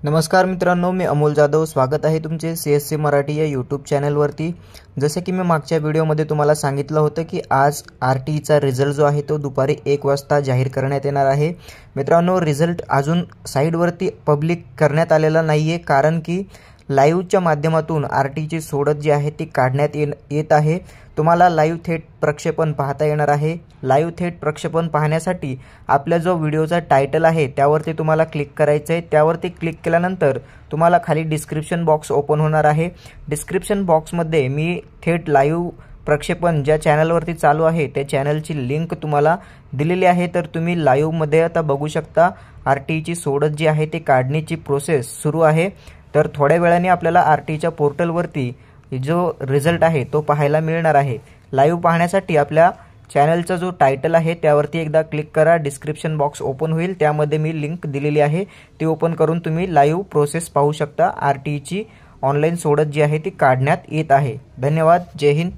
नमस्कार मित्रांनो, मी अमोल जाधव स्वागत आहे तुमचे CSC मराठी या यूट्यूब चॅनलवरती। जसे की मी मागच्या व्हिडिओमध्ये तुम्हाला सांगितलं होतं की आज RTचा रिझल्ट जो आहे तो दुपारी 1 वाजता जाहीर करण्यात येणार आहे। मित्रांनो, रिझल्ट अजून साइटवरती पब्लिक करण्यात आलेला नाहीये, कारण की लाईव्हच्या माध्यमातून RTची सोडत जी आहे ती काढण्यात येत आहे। तुम्हाला लाईव्ह थेट प्रक्षेपण पाहता येणार आहे। लाईव्ह थेट प्रक्षेपण पाहण्यासाठी आपला जो व्हिडिओचा टायटल आहे त्यावरती तुम्हाला क्लिक करायचं आहे। त्यावरती क्लिक केल्यानंतर तुम्हाला खाली डिस्क्रिप्शन बॉक्स ओपन होणार आहे। डिस्क्रिप्शन बॉक्समध्ये मी थेट लाईव्ह प्रक्षेपण ज्या चॅनलवरती चालू आहे त्या चॅनलची लिंक तुम्हाला दिलेली आहे। तर तुम्ही लाईव्ह मध्ये आता बघू शकता RTची सोडत जी आहे ती काढण्याची प्रोसेस सुरू आहे। तर थोड्या वेळाने आपल्याला RTच्या पोर्टलवरती जो रिझल्ट आहे तो पाहायला मिळणार आहे। लाईव्ह पाहण्यासाठी आपल्या चॅनलचा जो टायटल आहे त्यावरती एकदा क्लिक करा। डिस्क्रिप्शन बॉक्स ओपन होईल, त्यामध्ये मी लिंक दिलेली आहे, ती ओपन करून तुम्ही लाईव्ह प्रोसेस पाहू शकता। RTची ऑनलाईन सोडत जी आहे ती काढण्यात येत आहे। धन्यवाद, जय हिंद।